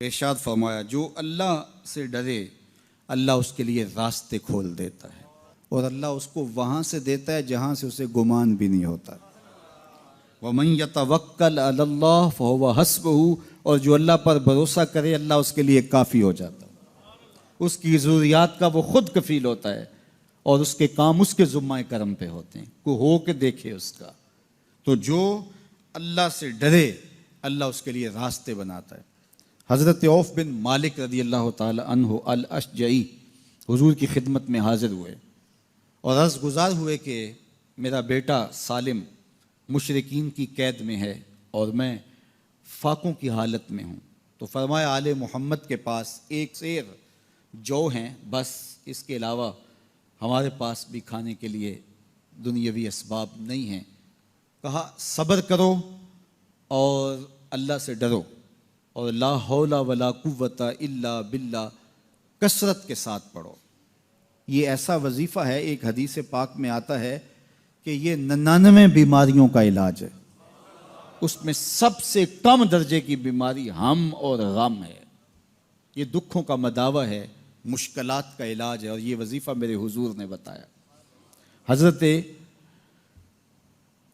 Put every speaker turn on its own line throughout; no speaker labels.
ارشاد فرمایا جو اللہ سے ڈرے اللہ اس کے لیے راستے کھول دیتا ہے اور اللہ اس کو وہاں سے دیتا ہے جہاں سے اسے گمان بھی نہیں ہوتا. وَمَن يَتَوَكَّلْ عَلَى اللَّهِ فَهُوَ حَسْبُهُ، اور جو اللہ پر بھروسہ کرے اللہ اس کے لیے کافی ہو جاتا ہے. اس کی ضروریات کا وہ خود کفیل ہوتا ہے اور اس کے کام اس کے ذمہ کرم پہ ہوتے ہیں. کوئی ہو کے دیکھے اس کا. تو جو اللہ سے ڈرے اللہ اس کے لیے راستے بناتا ہے. حضرت عوف بن مالک رضی اللہ تعالی عنہ الاشجعی حضور کی خدمت میں حاضر ہوئے اور عرض گزار ہوئے کہ میرا بیٹا سالم مشرکین کی قید میں ہے اور میں فاقوں کی حالت میں ہوں. تو فرمایا آل محمد کے پاس ایک سیر جو ہیں بس، اس کے علاوہ ہمارے پاس بھی کھانے کے لیے دنیاوی اسباب نہیں ہیں. کہا صبر کرو اور اللہ سے ڈرو اور لا حول ولا قوت الا باللہ کثرت کے ساتھ پڑھو. یہ ایسا وظیفہ ہے، ایک حدیث پاک میں آتا ہے کہ یہ 99 بیماریوں کا علاج ہے. اس میں سب سے کم درجے کی بیماری ہم اور غم ہے. یہ دکھوں کا مداوع ہے، مشکلات کا علاج ہے، اور یہ وظیفہ میرے حضور نے بتایا. حضرت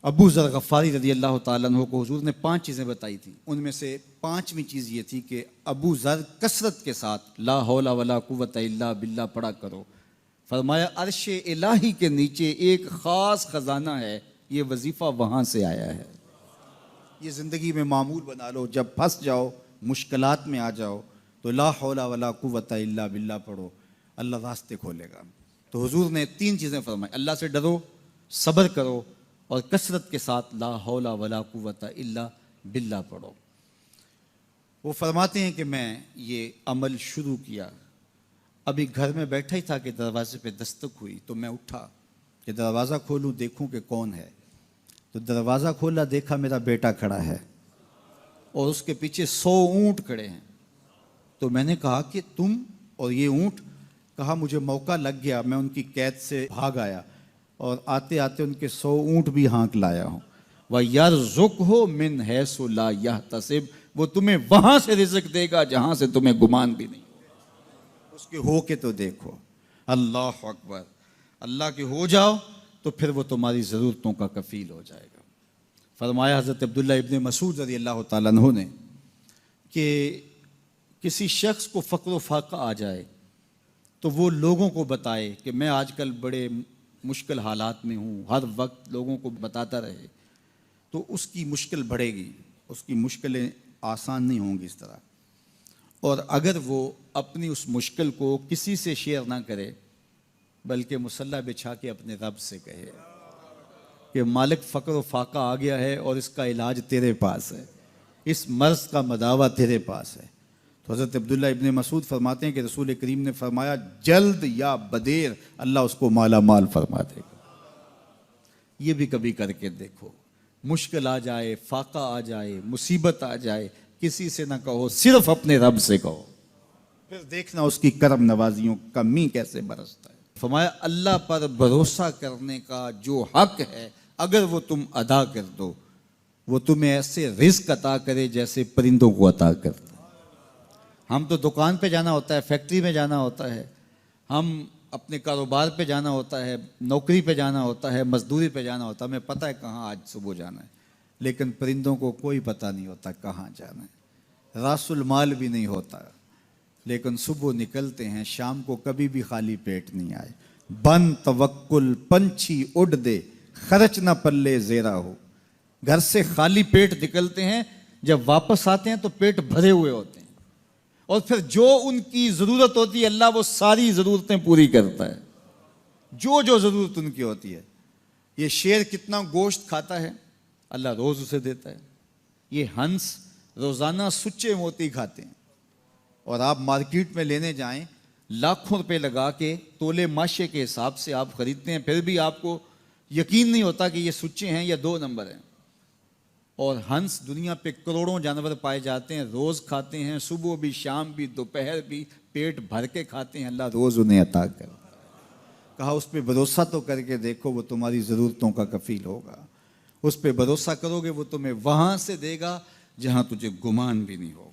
ابو ذر غفاری رضی اللہ تعالیٰ عنہ کو حضور نے 5 چیزیں بتائی تھیں. ان میں سے 5ویں چیز یہ تھی کہ ابو ذر کثرت کے ساتھ لا حول ولا قوت الا باللہ پڑھا کرو. فرمایا عرش الہی کے نیچے ایک خاص خزانہ ہے، یہ وظیفہ وہاں سے آیا ہے. یہ زندگی میں معمول بنا لو. جب پھنس جاؤ، مشکلات میں آ جاؤ تو لا حول ولا قوت الا باللہ پڑھو، اللہ راستے کھولے گا. تو حضور نے 3 چیزیں فرمائی: اللہ سے ڈرو، صبر کرو اور کثرت کے ساتھ لا حول ولا قوت الا باللہ پڑھو. وہ فرماتے ہیں کہ میں یہ عمل شروع کیا، ابھی گھر میں بیٹھا ہی تھا کہ دروازے پہ دستک ہوئی تو میں اٹھا کہ دروازہ کھولوں دیکھوں کہ کون ہے. تو دروازہ کھولا، دیکھا میرا بیٹا کھڑا ہے اور اس کے پیچھے 100 اونٹ کھڑے ہیں. تو میں نے کہا کہ تم اور یہ اونٹ؟ کہا مجھے موقع لگ گیا، میں ان کی قید سے بھاگ آیا اور آتے آتے ان کے 100 اونٹ بھی ہانک لایا ہوں. وَيَرْزُقْهُ مِنْ حَيْثُ لَا يَحْتَسِبُ، وہ تمہیں وہاں سے رزق دے گا جہاں سے تمہیں گمان بھی نہیں. اس کے ہو کے تو دیکھو. اللہ اکبر. اللہ کے ہو جاؤ تو پھر وہ تمہاری ضرورتوں کا کفیل ہو جائے گا. فرمایا حضرت عبداللہ ابن مسعود رضی اللہ تعالیٰ عنہ نے کہ کسی شخص کو فقر و فاقہ آ جائے تو وہ لوگوں کو بتائے کہ میں آج کل بڑے مشکل حالات میں ہوں، ہر وقت لوگوں کو بتاتا رہے تو اس کی مشکل بڑھے گی، اس کی مشکلیں آسان نہیں ہوں گی اس طرح. اور اگر وہ اپنی اس مشکل کو کسی سے شیئر نہ کرے بلکہ مصلی بچھا کے اپنے رب سے کہے کہ مالک فقر و فاقہ آ گیا ہے اور اس کا علاج تیرے پاس ہے، اس مرض کا مداوع تیرے پاس ہے. تو حضرت عبداللہ ابن مسعود فرماتے ہیں کہ رسول کریم نے فرمایا جلد یا بدیر اللہ اس کو مالا مال فرما دے گا. یہ بھی کبھی کر کے دیکھو. مشکل آ جائے، فاقہ آ جائے، مصیبت آ جائے، کسی سے نہ کہو، صرف اپنے رب سے کہو، پھر دیکھنا اس کی کرم نوازیوں کا می کیسے برستا ہے. فرمایا اللہ پر بھروسہ کرنے کا جو حق ہے اگر وہ تم ادا کر دو وہ تمہیں ایسے رزق عطا کرے جیسے پرندوں کو عطا کرتا ہے. ہم تو دکان پہ جانا ہوتا ہے، فیکٹری میں جانا ہوتا ہے، ہم اپنے کاروبار پہ جانا ہوتا ہے، نوکری پہ جانا ہوتا ہے، مزدوری پہ جانا ہوتا ہے، ہمیں پتہ ہے کہاں آج صبح جانا ہے. لیکن پرندوں کو کوئی پتہ نہیں ہوتا کہاں جانا ہے، راس المال بھی نہیں ہوتا، لیکن صبح نکلتے ہیں، شام کو کبھی بھی خالی پیٹ نہیں آئے. بن توکل پنچھی اڑ دے، خرچ نہ پلے زیرا ہو. گھر سے خالی پیٹ نکلتے ہیں، جب واپس آتے ہیں تو پیٹ بھرے ہوئے ہوتے ہیں، اور پھر جو ان کی ضرورت ہوتی ہے اللہ وہ ساری ضرورتیں پوری کرتا ہے، جو ضرورت ان کی ہوتی ہے. یہ شیر کتنا گوشت کھاتا ہے اللہ روز اسے دیتا ہے. یہ ہنس روزانہ سچے موتی کھاتے ہیں، اور آپ مارکیٹ میں لینے جائیں لاکھوں روپے لگا کے تولے ماشے کے حساب سے آپ خریدتے ہیں، پھر بھی آپ کو یقین نہیں ہوتا کہ یہ سچے ہیں یا 2 نمبر ہیں. اور ہنس دنیا پہ کروڑوں جانور پائے جاتے ہیں، روز کھاتے ہیں، صبح بھی، شام بھی، دوپہر بھی، پیٹ بھر کے کھاتے ہیں، اللہ روز انہیں عطا کرتا ہے. کہا اس پہ بھروسہ تو کر کے دیکھو، وہ تمہاری ضرورتوں کا کفیل ہوگا. اس پہ بھروسہ کرو گے وہ تمہیں وہاں سے دے گا جہاں تجھے گمان بھی نہیں ہوگا.